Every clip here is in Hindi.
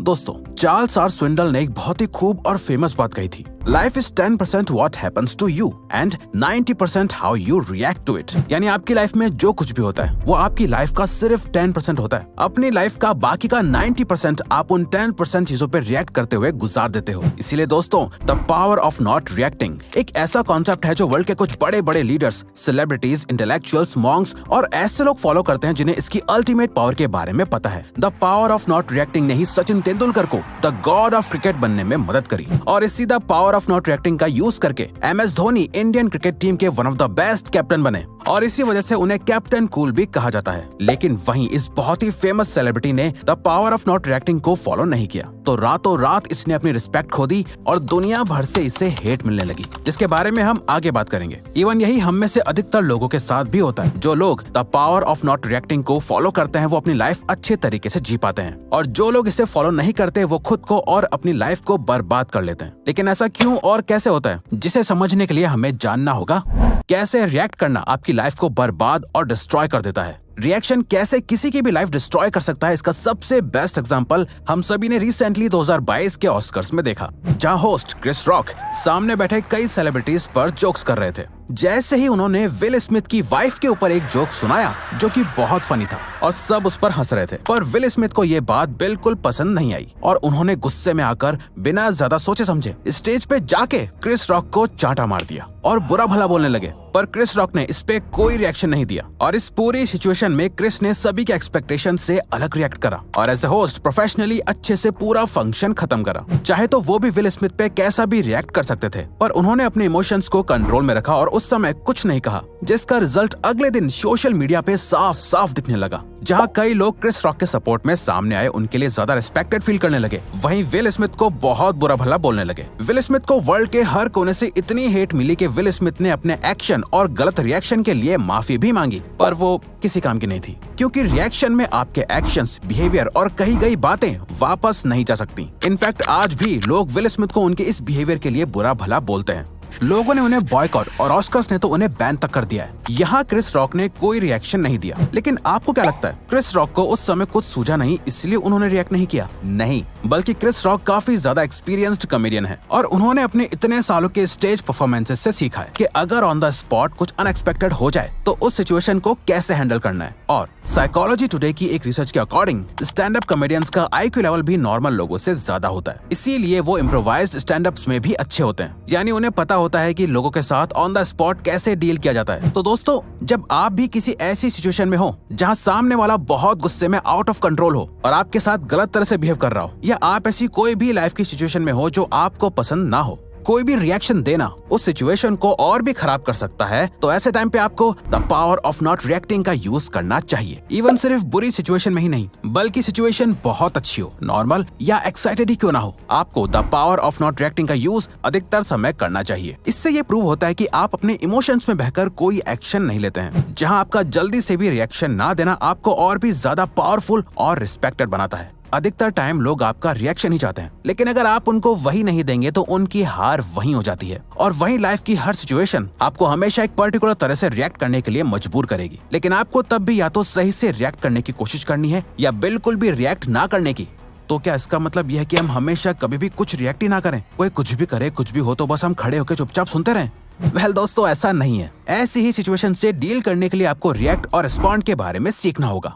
दोस्तों, चार्ल्स आर स्विंडल ने एक बहुत ही खूब और फेमस बात कही थी, life is 10% what happens to you and 90% how you react to it. यानी आपकी लाइफ में जो कुछ भी होता है वो आपकी लाइफ का सिर्फ 10% होता है। अपनी लाइफ का बाकी का 90% आप उन 10% चीजों पर रिएक्ट करते हुए गुजार देते हो। इसीलिए दोस्तों, the power of not reacting एक ऐसा कॉन्सेप्ट है जो वर्ल्ड के कुछ बड़े बड़े लीडर्स, सेलिब्रिटीज, इंटेलेक्चुअल्स, मॉन्क्स और ऐसे लोग फॉलो करते हैं जिन्हें इसकी अल्टीमेट पावर के बारे में पता है। The power of not reacting ने ही सचिन तेंदुलकर को द गॉड ऑफ क्रिकेट बनने में मदद करी और इसी the power of not reacting का यूज करके MS Dhoni Indian cricket team के one of the best captain बने और इसी वजह से उन्हें कैप्टन कूल भी कहा जाता है। लेकिन वहीं इस बहुत ही फेमस सेलिब्रिटी ने the power of not reacting को फॉलो नहीं किया तो रातों रात इसने अपनी रिस्पेक्ट खो दी और दुनिया भर से इसे हेट मिलने लगी, जिसके बारे में हम आगे बात करेंगे। इवन यही हम में से अधिकतर लोगों के साथ भी होता है। जो लोग the power of not reacting को फॉलो करते हैं वो अपनी लाइफ अच्छे तरीके से जी पाते हैं और जो लोग इसे फॉलो नहीं करते वो खुद को और अपनी लाइफ को बर्बाद कर लेते हैं। लेकिन ऐसा क्यों और कैसे होता है, जिसे समझने के लिए हमें जानना होगा कैसे रिएक्ट करना आपकी लाइफ को बर्बाद और डिस्ट्रॉय कर देता है। रिएक्शन कैसे किसी की भी लाइफ डिस्ट्रॉय कर सकता है, इसका सबसे बेस्ट एग्जांपल हम सभी ने रिसेंटली 2022 के ऑस्कर्स में देखा, जहां होस्ट क्रिस रॉक सामने बैठे कई सेलिब्रिटीज पर जोक्स कर रहे थे। जैसे ही उन्होंने विल स्मिथ की वाइफ के ऊपर एक जोक सुनाया जो कि बहुत फनी था और सब उस पर हंस रहे थे, पर विल स्मिथ को ये बात बिल्कुल पसंद नहीं आई और उन्होंने गुस्से में आकर बिना ज्यादा सोचे समझे स्टेज पे जाके क्रिस रॉक को चांटा मार दिया और बुरा भला बोलने लगे। पर क्रिस रॉक ने इस पे कोई रिएक्शन नहीं दिया और इस पूरी सिचुएशन में क्रिस ने सभी के एक्सपेक्टेशन से अलग रिएक्ट करा और एज ए होस्ट प्रोफेशनली अच्छे से पूरा फंक्शन खत्म करा। चाहे तो वो भी विल स्मिथ पे कैसा भी रिएक्ट कर सकते थे, पर उन्होंने अपने इमोशंस को कंट्रोल में रखा और उस समय कुछ नहीं कहा, जिसका रिजल्ट अगले दिन सोशल मीडिया पे साफ साफ दिखने लगा। जहां कई लोग क्रिस रॉक के सपोर्ट में सामने आए, उनके लिए ज्यादा रिस्पेक्टेड फील करने लगे, वहीं विल स्मिथ को बहुत बुरा भला बोलने लगे। विल स्मिथ को वर्ल्ड के हर कोने से इतनी हेट मिली कि विल स्मिथ ने अपने एक्शन और गलत रिएक्शन के लिए माफी भी मांगी, पर वो किसी काम की नहीं थी, क्योंकि रिएक्शन में आपके एक्शंस, बिहेवियर और कही गई बातें वापस नहीं जा सकती। इनफैक्ट आज भी लोग विल स्मिथ को उनके इस बिहेवियर के लिए बुरा भला बोलते हैं। लोगों ने उन्हें बॉयकॉट और ऑस्कर्स ने तो उन्हें बैन तक कर दिया है। यहाँ क्रिस रॉक ने कोई रिएक्शन नहीं दिया। लेकिन आपको क्या लगता है, क्रिस रॉक को उस समय कुछ सूझा नहीं इसलिए उन्होंने रिएक्ट नहीं किया? नहीं, बल्कि क्रिस रॉक काफी ज्यादा एक्सपीरियंस्ड कॉमेडियन है और उन्होंने अपने इतने सालों के स्टेज परफॉर्मेंसेस से सीखा है कि अगर ऑन द स्पॉट कुछ अनएक्सपेक्टेड हो जाए तो उस सिचुएशन को कैसे हैंडल करना है। और साइकोलॉजी टुडे की एक रिसर्च के अकॉर्डिंग स्टैंड अप कॉमेडियंस का IQ लेवल भी नॉर्मल लोगों से ज्यादा होता है, इसीलिए वो इम्प्रोवाइज्ड स्टैंड अप्स में भी अच्छे होते हैं। यानी उन्हें पता होता है कि लोगों के साथ ऑन द स्पॉट कैसे डील किया जाता है। तो दोस्तों, जब आप भी किसी ऐसी सिचुएशन में हो जहां सामने वाला बहुत गुस्से में आउट ऑफ कंट्रोल हो और आपके साथ गलत तरह से बिहेव कर रहा हो, या आप ऐसी कोई भी लाइफ की सिचुएशन में हो जो आपको पसंद ना हो, कोई भी रिएक्शन देना उस सिचुएशन को और भी खराब कर सकता है, तो ऐसे टाइम पे आपको the power of not reacting का यूज करना चाहिए। इवन सिर्फ बुरी सिचुएशन में ही नहीं, बल्कि सिचुएशन बहुत अच्छी हो, नॉर्मल या एक्साइटेड ही क्यों ना हो, आपको the power of not reacting का यूज अधिकतर समय करना चाहिए। इससे ये प्रूव होता है कि आप अपने इमोशंस में बहकर कोई एक्शन नहीं लेते हैं। जहाँ आपका जल्दी से भी रिएक्शन ना देना आपको और भी ज्यादा पावरफुल और रिस्पेक्टेड बनाता है। अधिकतर टाइम लोग आपका रिएक्शन ही चाहते हैं, लेकिन अगर आप उनको वही नहीं देंगे तो उनकी हार वहीं हो जाती है और वहीं लाइफ की हर सिचुएशन आपको हमेशा एक पर्टिकुलर तरह से रिएक्ट करने के लिए मजबूर करेगी। लेकिन आपको तब भी या तो सही से रिएक्ट करने की कोशिश करनी है या बिल्कुल भी रिएक्ट ना करने की। तो क्या इसका मतलब यह है कि हम हमेशा कभी भी कुछ रिएक्ट ही ना करें? कोई कुछ भी करे, कुछ भी हो तो बस हम खड़े होकर चुपचाप सुनते रहें? वेल दोस्तों, ऐसा नहीं है। ऐसी ही सिचुएशन से डील करने के लिए आपको रिएक्ट और रिस्पॉन्ड के बारे में सीखना होगा।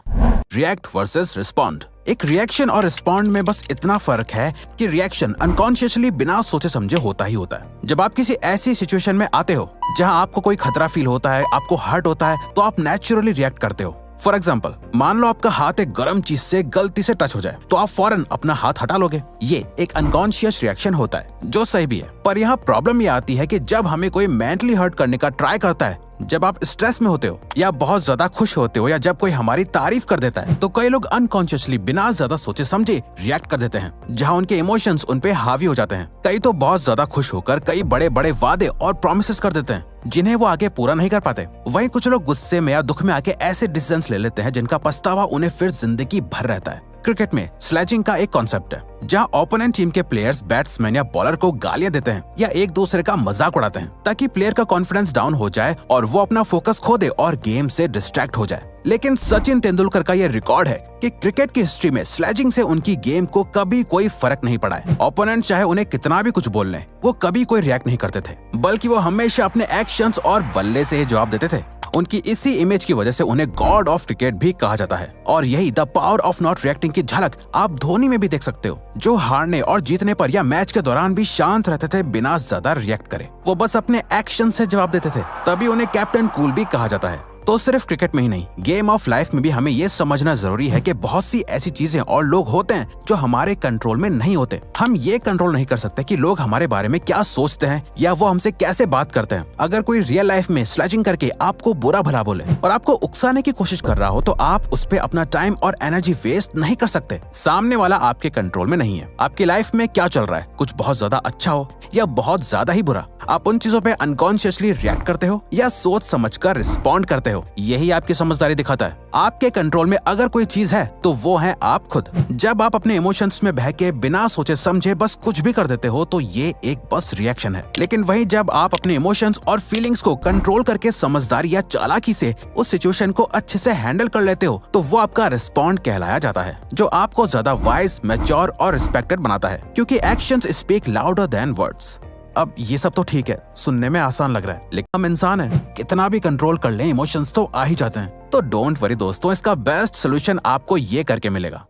React versus respond. एक रिएक्शन और रिस्पॉन्ड में बस इतना फर्क है कि रिएक्शन अनकॉन्शियसली बिना सोचे समझे होता ही होता है। जब आप किसी ऐसी सिचुएशन में आते हो जहां आपको कोई खतरा फील होता है, आपको हर्ट होता है, तो आप नेचुरली रिएक्ट करते हो। फॉर एग्जाम्पल, मान लो आपका हाथ एक गर्म चीज से गलती से टच हो जाए तो आप फौरन अपना हाथ हटा लोगे। ये एक अनकॉन्शियस रिएक्शन होता है जो सही भी है, पर यहाँ प्रॉब्लम ये आती है कि जब हमें कोई मेंटली हर्ट करने का ट्राई करता है, जब आप स्ट्रेस में होते हो या बहुत ज्यादा खुश होते हो या जब कोई हमारी तारीफ कर देता है, तो कई लोग अनकॉन्शियसली बिना ज्यादा सोचे समझे रिएक्ट कर देते हैं, जहां उनके इमोशंस उन पे हावी हो जाते हैं। कई तो बहुत ज्यादा खुश होकर कई बड़े बड़े वादे और प्रॉमिसेस कर देते हैं जिन्हें वो आगे पूरा नहीं कर पाते। वहीं कुछ लोग गुस्से में या दुख में आके ऐसे डिसीजंस ले लेते हैं जिनका पछतावा उन्हें फिर जिंदगी भर रहता है। क्रिकेट में स्लेजिंग का एक कॉन्सेप्ट है जहां ओपोनेंट टीम के प्लेयर्स बैट्समैन या बॉलर को गालियां देते हैं या एक दूसरे का मजाक उड़ाते हैं ताकि प्लेयर का कॉन्फिडेंस डाउन हो जाए और वो अपना फोकस खो दे और गेम से डिस्ट्रैक्ट हो जाए। लेकिन सचिन तेंदुलकर का ये रिकॉर्ड है कि क्रिकेट की हिस्ट्री में स्लेजिंग से उनकी गेम को कभी कोई फर्क नहीं पड़ा है। ओपोनेंट चाहे उन्हें कितना भी कुछ बोल लें, वो कभी कोई रिएक्ट नहीं करते थे, बल्कि वो हमेशा अपने एक्शंस और बल्ले से ही जवाब देते थे। उनकी इसी इमेज की वजह से उन्हें गॉड ऑफ क्रिकेट भी कहा जाता है। और यही the power of not reacting की झलक आप धोनी में भी देख सकते हो, जो हारने और जीतने पर या मैच के दौरान भी शांत रहते थे बिना ज्यादा रिएक्ट करे। वो बस अपने एक्शन से जवाब देते थे, तभी उन्हें कैप्टन कूल भी कहा जाता है। तो सिर्फ क्रिकेट में ही नहीं, गेम ऑफ लाइफ में भी हमें ये समझना जरूरी है कि बहुत सी ऐसी चीजें और लोग होते हैं जो हमारे कंट्रोल में नहीं होते। हम ये कंट्रोल नहीं कर सकते कि लोग हमारे बारे में क्या सोचते हैं या वो हमसे कैसे बात करते हैं। अगर कोई रियल लाइफ में स्लेजिंग करके आपको बुरा भला बोले और आपको उकसाने की कोशिश कर रहा हो, तो आप उस पर अपना टाइम और एनर्जी वेस्ट नहीं कर सकते। सामने वाला आपके कंट्रोल में नहीं है। आपकी लाइफ में क्या चल रहा है, कुछ बहुत ज्यादा अच्छा हो या बहुत ज्यादा ही बुरा, आप उन चीजों पे अनकॉन्शियसली रिएक्ट करते हो या सोच समझकर रिस्पॉन्ड करते हो। यही आपकी समझदारी दिखाता है। आपके कंट्रोल में अगर कोई चीज है तो वो है आप खुद। जब आप अपने इमोशंस में बह के बिना सोचे समझे बस कुछ भी कर देते हो, तो ये एक बस रिएक्शन है। लेकिन वहीं जब आप अपने इमोशंस और फीलिंग्स को कंट्रोल करके समझदारी या चालाकी से उस सिचुएशन को अच्छे से हैंडल कर लेते हो, तो वो आपका रिस्पॉन्ड कहलाया जाता है, जो आपको ज्यादा वाइज, मैच्योर और रिस्पेक्टेड बनाता है, क्योंकि actions speak louder than words. अब ये सब तो ठीक है, सुनने में आसान लग रहा है, लेकिन हम इंसान हैं, कितना भी कंट्रोल कर लें इमोशंस तो आ ही जाते हैं। तो डोंट वरी दोस्तों, इसका बेस्ट सोल्यूशन आपको ये करके मिलेगा।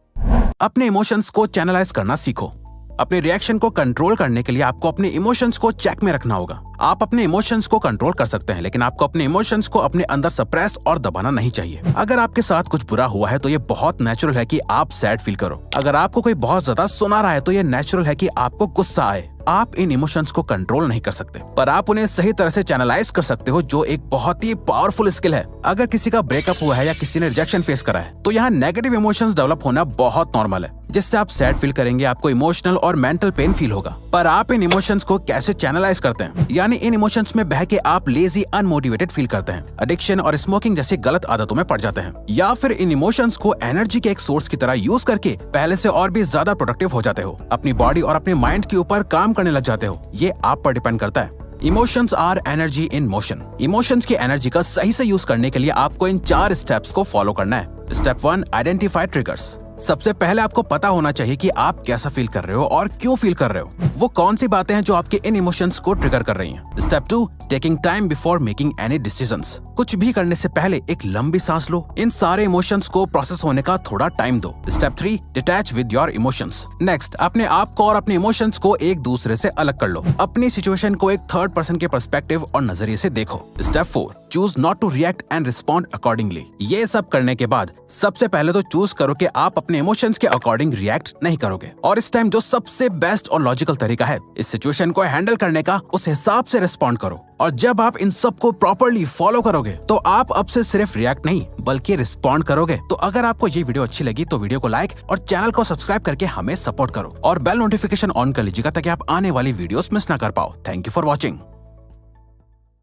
अपने इमोशंस को चैनलाइज करना सीखो। अपने रिएक्शन को कंट्रोल करने के लिए आपको अपने इमोशंस को चेक में रखना होगा। आप अपने इमोशंस को कंट्रोल कर सकते हैं, लेकिन आपको अपने इमोशंस को अपने अंदर सप्रेस और दबाना नहीं चाहिए। अगर आपके साथ कुछ बुरा हुआ है तो ये बहुत नेचुरल है कि आप सैड फील करो। अगर आपको कोई बहुत ज्यादा सुना रहा है तो ये नेचुरल है कि आपको गुस्सा आए। आप इन इमोशंस को कंट्रोल नहीं कर सकते, पर आप उन्हें सही तरह से चैनलाइज कर सकते हो, जो एक बहुत ही पावरफुल स्किल है। अगर किसी का ब्रेकअप हुआ है या किसी ने रिजेक्शन फेस करा है, तो यहाँ नेगेटिव इमोशंस डेवलप होना बहुत नॉर्मल है, जिससे आप सैड फील करेंगे, आपको इमोशनल और मेंटल पेन फील होगा। पर आप इन इमोशंस को कैसे चैनलाइज करते हैं, यानी इन इमोशंस में बह के आप लेजी, अनमोटिवेटेड फील करते हैं, एडिक्शन और स्मोकिंग जैसी गलत आदतों में पड़ जाते हैं, या फिर इन इमोशंस को एनर्जी के एक सोर्स की तरह यूज करके पहले से और भी ज्यादा प्रोडक्टिव हो जाते हो, अपनी बॉडी और अपने माइंड के ऊपर काम करने लग जाते हो। ये आप पर डिपेंड करता है। Emotions are energy in motion. Emotions की एनर्जी का सही से यूज करने के लिए आपको इन 4 स्टेप्स को फॉलो करना है। Step 1, identify triggers. सबसे पहले आपको पता होना चाहिए कि आप कैसा फील कर रहे हो और क्यों फील कर रहे हो। वो कौन सी बातें हैं जो आपके इन इमोशंस को ट्रिगर कर रही हैं। Step 2, taking time before making any decisions. कुछ भी करने से पहले एक लंबी सांस लो, इन सारे इमोशंस को प्रोसेस होने का थोड़ा टाइम दो। Step 3, detach with your emotions. Next, अपने आप को और अपने इमोशंस को एक दूसरे से अलग कर लो। अपनी सिचुएशन को एक थर्ड पर्सन के पर्सपेक्टिव और नजरिए से देखो। Step 4, choose not to react and respond accordingly. ये सब करने के बाद सबसे पहले तो चूज करो कि आप अपने इमोशंस के अकॉर्डिंग रिएक्ट नहीं करोगे, और इस टाइम जो सबसे बेस्ट और लॉजिकल तरीका है इस सिचुएशन को हैंडल करने का, उस हिसाब से रिस्पॉन्ड करो। और जब आप इन सब को प्रॉपर्ली फॉलो करोगे तो आप अब से सिर्फ रिएक्ट नहीं बल्कि रिस्पॉन्ड करोगे। तो अगर आपको ये वीडियो अच्छी लगी तो वीडियो को लाइक और चैनल को सब्सक्राइब करके हमें सपोर्ट करो और बेल नोटिफिकेशन ऑन कर लीजिएगा ताकि आप आने वाली वीडियोस मिस ना कर पाओ। Thank you for watching.